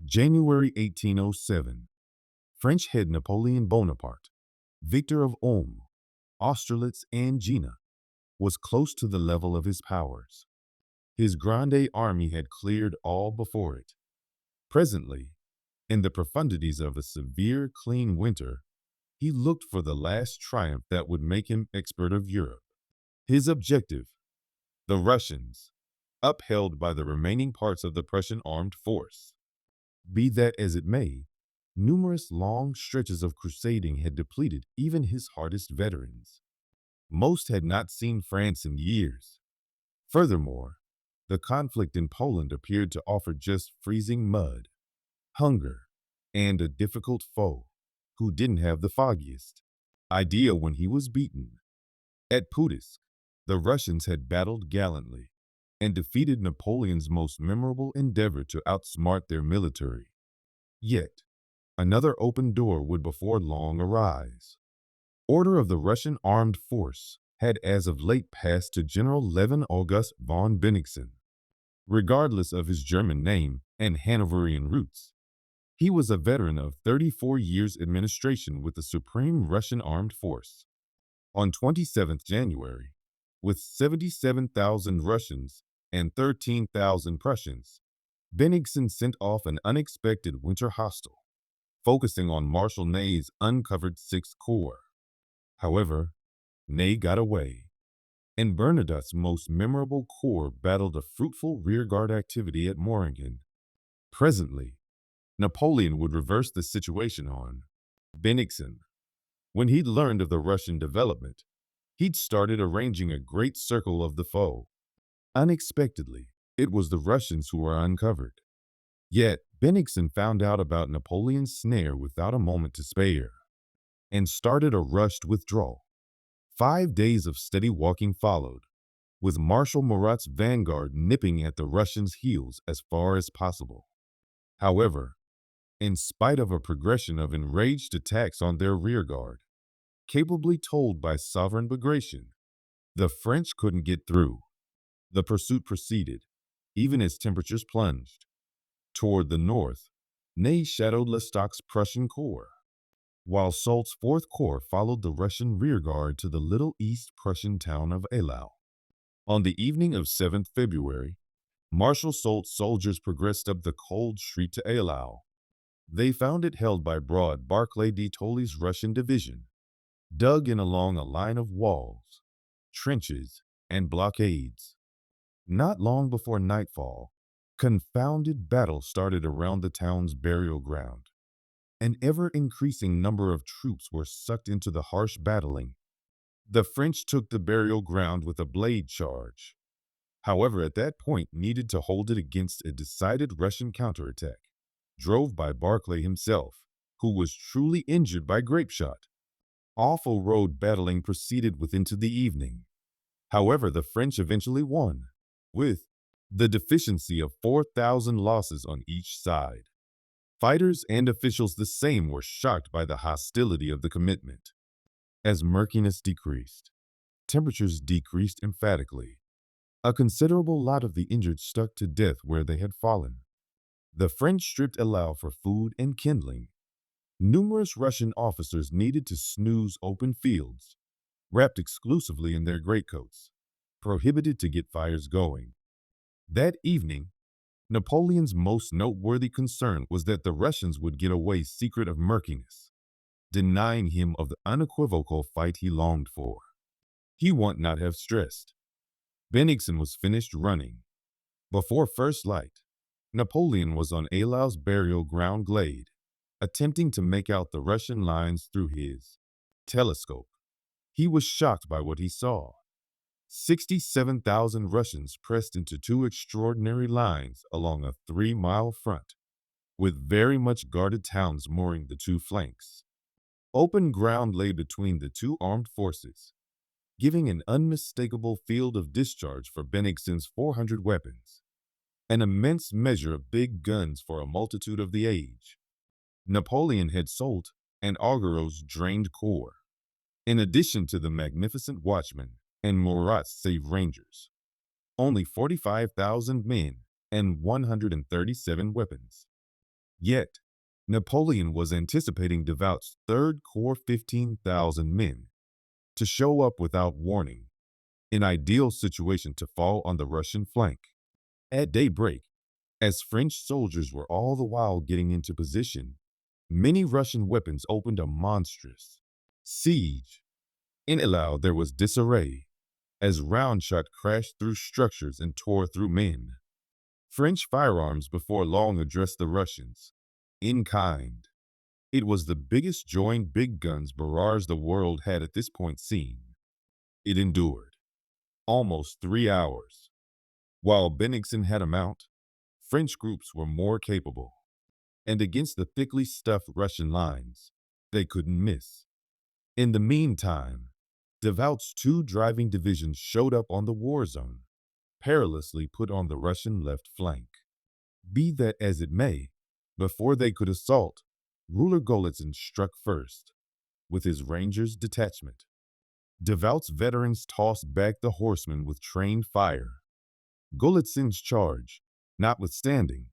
January 1807. French head Napoleon Bonaparte, victor of Ulm, Austerlitz, and Jena, was close to the level of his powers. His Grande Army had cleared all before it. Presently, in the profundities of a severe, clean winter, he looked for the last triumph that would make him expert of Europe. His objective, the Russians, upheld by the remaining parts of the Prussian armed force. Be that as it may, numerous long stretches of crusading had depleted even his hardest veterans. Most had not seen France in years. Furthermore, the conflict in Poland appeared to offer just freezing mud, hunger, and a difficult foe who didn't have the foggiest idea when he was beaten. At Putisk, the Russians had battled gallantly and defeated Napoleon's most memorable endeavor to outsmart their military. Yet, another open door would before long arise. Order of the Russian armed force had as of late passed to General Levin August von Bennigsen. Regardless of his German name and Hanoverian roots, he was a veteran of 34 years' administration with the Supreme Russian Armed Force. On 27th January, with 77,000 Russians and 13,000 Prussians, Bennigsen sent off an unexpected winter hostile, focusing on Marshal Ney's uncovered Sixth Corps. However, Ney got away, and Bernadotte's most memorable corps battled a fruitful rearguard activity at Moringen. Presently, Napoleon would reverse the situation on Bennigsen. When he'd learned of the Russian development, he'd started arranging a great circle of the foe. Unexpectedly, it was the Russians who were uncovered. Yet, Bennigsen found out about Napoleon's snare without a moment to spare, and started a rushed withdrawal. 5 days of steady walking followed, with Marshal Murat's vanguard nipping at the Russians' heels as far as possible. However, in spite of a progression of enraged attacks on their rearguard, capably told by sovereign Bagration, the French couldn't get through. The pursuit proceeded, even as temperatures plunged. Toward the north, Ney shadowed Lestocq's Prussian corps, while Soult's Fourth Corps followed the Russian rearguard to the little East Prussian town of Eylau. On the evening of 7th February, Marshal Soult's soldiers progressed up the cold street to Eylau. They found it held by broad Barclay de Tolly's Russian division, dug in along a line of walls, trenches, and blockades. Not long before nightfall, confounded battle started around the town's burial ground. An ever-increasing number of troops were sucked into the harsh battling. The French took the burial ground with a blade charge. However, at that point needed to hold it against a decided Russian counterattack, drove by Barclay himself, who was truly injured by grapeshot. Awful road battling proceeded into the evening. However, the French eventually won, with the deficiency of 4,000 losses on each side. Fighters and officials the same were shocked by the hostility of the commitment. As murkiness decreased, temperatures decreased emphatically. A considerable lot of the injured stuck to death where they had fallen. The French stripped Eylau for food and kindling. Numerous Russian officers needed to snooze open fields, wrapped exclusively in their greatcoats, prohibited to get fires going. That evening, Napoleon's most noteworthy concern was that the Russians would get away secret of murkiness, denying him of the unequivocal fight he longed for. He would not have stressed. Bennigsen was finished running. Before first light, Napoleon was on Eylau's burial ground glade, attempting to make out the Russian lines through his telescope. He was shocked by what he saw. 67,000 Russians pressed into two extraordinary lines along a 3-mile front, with very much guarded towns mooring the two flanks. Open ground lay between the two armed forces, giving an unmistakable field of discharge for Bennigsen's 400 weapons, an immense measure of big guns for a multitude of the age. Napoleon had Soult and Augereau's drained corps, in addition to the magnificent watchmen and Murat's saved rangers. Only 45,000 men and 137 weapons. Yet, Napoleon was anticipating Devout's Third Corps 15,000 men to show up without warning, an ideal situation to fall on the Russian flank. At daybreak, as French soldiers were all the while getting into position, many Russian weapons opened a monstrous siege. In Eylau, there was disarray, as round shot crashed through structures and tore through men. French firearms before long addressed the Russians, in kind. It was the biggest joint big guns barrage the world had at this point seen. It endured almost 3 hours. While Bennigsen had a mount, French groups were more capable, and against the thickly stuffed Russian lines, they couldn't miss. In the meantime, Devout's two driving divisions showed up on the war zone, perilously put on the Russian left flank. Be that as it may, before they could assault, Ruler Golitsyn struck first, with his Rangers detachment. Devout's veterans tossed back the horsemen with trained fire. Golitsyn's charge, notwithstanding,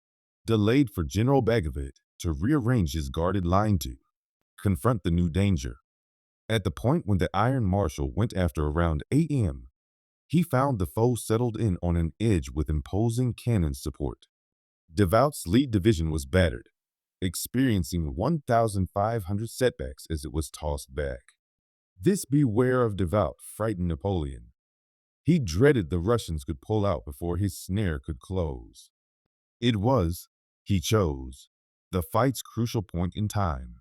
delayed for General Bagovat to rearrange his guarded line to confront the new danger. At the point when the Iron Marshal went after around 8 a.m., he found the foe settled in on an edge with imposing cannon support. Devout's lead division was battered, experiencing 1,500 setbacks as it was tossed back. This beware of Devout frightened Napoleon. He dreaded the Russians could pull out before his snare could close. It was, he chose, the fight's crucial point in time.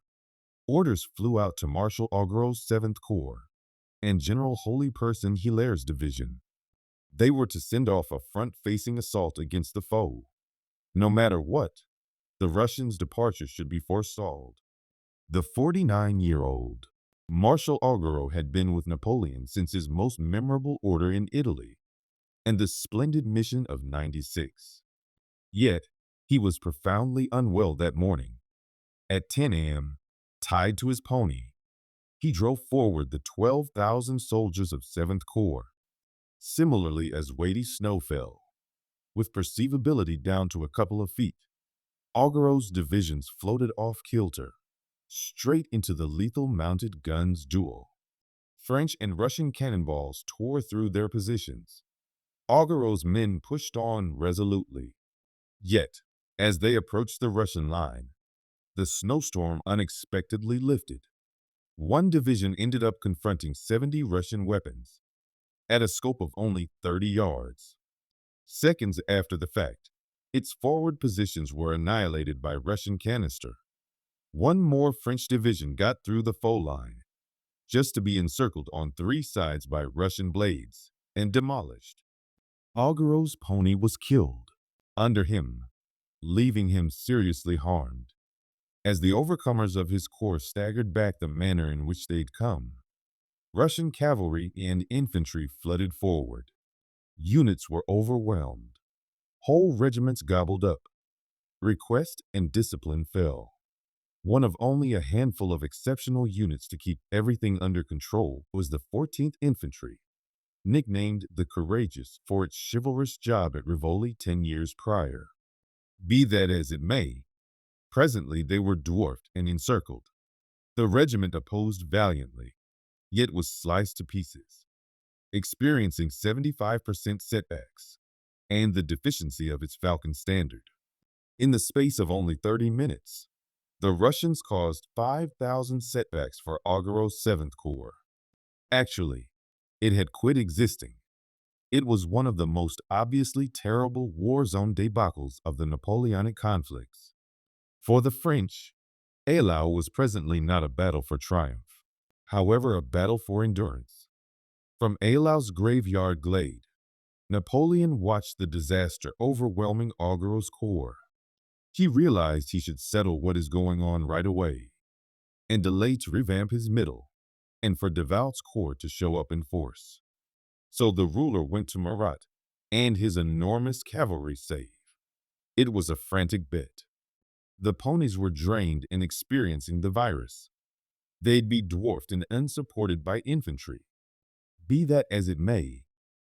Orders flew out to Marshal Augereau's 7th Corps and General Holy Person Hilaire's division. They were to send off a front-facing assault against the foe. No matter what, the Russians' departure should be forestalled. The 49-year-old Marshal Augereau had been with Napoleon since his most memorable order in Italy and the splendid mission of '96. Yet, he was profoundly unwell that morning. At 10 a.m., tied to his pony, he drove forward the 12,000 soldiers of 7th Corps. Similarly, as weighty snow fell, with perceivability down to a couple of feet, Augereau's divisions floated off kilter, straight into the lethal mounted guns duel. French and Russian cannonballs tore through their positions. Augereau's men pushed on resolutely. Yet, as they approached the Russian line, the snowstorm unexpectedly lifted. One division ended up confronting 70 Russian weapons, at a scope of only 30 yards. Seconds after the fact, its forward positions were annihilated by Russian canister. One more French division got through the foe line, just to be encircled on 3 sides by Russian blades and demolished. Augereau's pony was killed under him, leaving him seriously harmed. As the overcomers of his corps staggered back the manner in which they'd come, Russian cavalry and infantry flooded forward. Units were overwhelmed. Whole regiments gobbled up. Request and discipline fell. One of only a handful of exceptional units to keep everything under control was the 14th Infantry, nicknamed the Courageous for its chivalrous job at Rivoli 10 years prior. Be that as it may, presently they were dwarfed and encircled. The regiment opposed valiantly, yet was sliced to pieces, experiencing 75% setbacks and the deficiency of its Falcon standard. In the space of only 30 minutes, the Russians caused 5,000 setbacks for Augereau's 7th Corps. Actually, it had quit existing. It was one of the most obviously terrible war zone debacles of the Napoleonic conflicts. For the French, Eylau was presently not a battle for triumph, however a battle for endurance. From Eylau's graveyard glade, Napoleon watched the disaster overwhelming Augereau's corps. He realized he should settle what is going on right away, and delay to revamp his middle, and for Devout's corps to show up in force. So the ruler went to Murat and his enormous cavalry save. It was a frantic bet. The ponies were drained and experiencing the virus. They'd be dwarfed and unsupported by infantry. Be that as it may,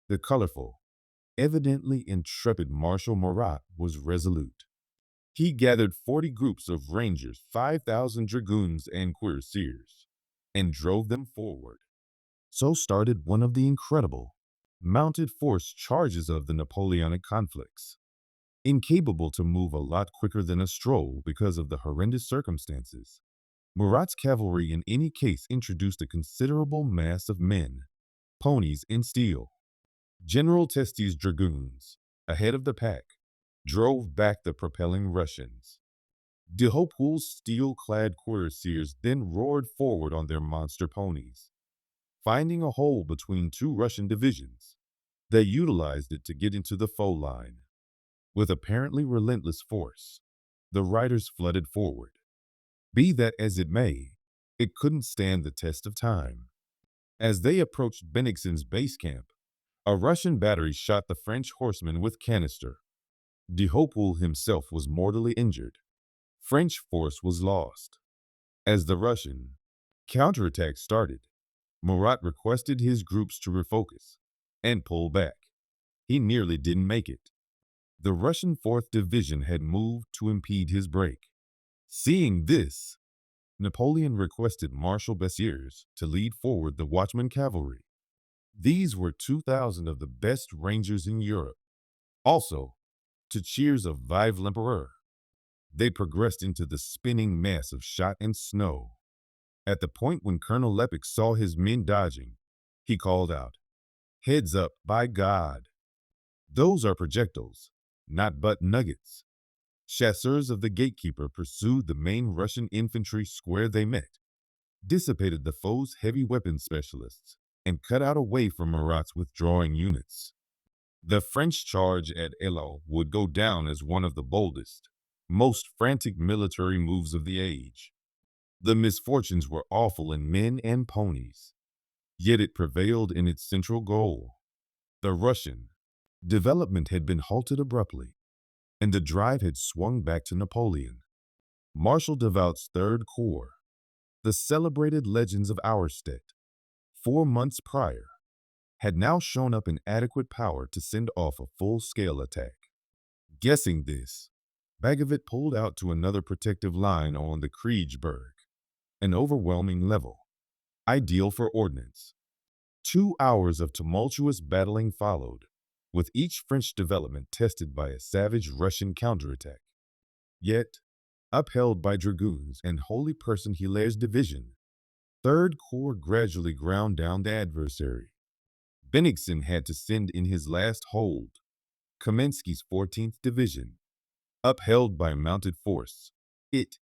the colorful, evidently intrepid Marshal Murat was resolute. He gathered 40 groups of rangers, 5,000 dragoons and cuirassiers, and drove them forward. So started one of the incredible mounted force charges of the Napoleonic conflicts. Incapable to move a lot quicker than a stroll because of the horrendous circumstances, Murat's cavalry in any case introduced a considerable mass of men, ponies, and steel. General Testi's dragoons, ahead of the pack, drove back the propelling Russians. De Hautpoul's steel-clad cuirassiers then roared forward on their monster ponies. Finding a hole between two Russian divisions, they utilized it to get into the foe line. With apparently relentless force, the riders flooded forward. Be that as it may, it couldn't stand the test of time. As they approached Bennigsen's base camp, a Russian battery shot the French horsemen with canister. De Hautpoul himself was mortally injured. French force was lost. As the Russian counterattack started, Murat requested his groups to refocus and pull back. He nearly didn't make it. The Russian 4th Division had moved to impede his break. Seeing this, Napoleon requested Marshal Bessières to lead forward the Watchman cavalry. These were 2,000 of the best rangers in Europe. Also, to cheers of Vive l'Empereur, they progressed into the spinning mass of shot and snow. At the point when Colonel Lepic saw his men dodging, he called out, "Heads up, by God! Those are projectiles, not butt nuggets." Chasseurs of the gatekeeper pursued the main Russian infantry square they met, dissipated the foe's heavy weapons specialists, and cut out a way for Murat's withdrawing units. The French charge at Eylau would go down as one of the boldest, most frantic military moves of the age. The misfortunes were awful in men and ponies, yet it prevailed in its central goal. The Russian development had been halted abruptly, and the drive had swung back to Napoleon. Marshal Davout's Third Corps, the celebrated legends of Auerstedt, 4 months prior, had now shown up in adequate power to send off a full-scale attack. Guessing this, Bagavit pulled out to another protective line on the Kriegsberg, an overwhelming level, ideal for ordnance. 2 hours of tumultuous battling followed, with each French development tested by a savage Russian counterattack. Yet, upheld by dragoons and Holy Person Hilaire's division, Third Corps gradually ground down the adversary. Bennigsen had to send in his last hold, Kamensky's 14th Division. Upheld by mounted force, it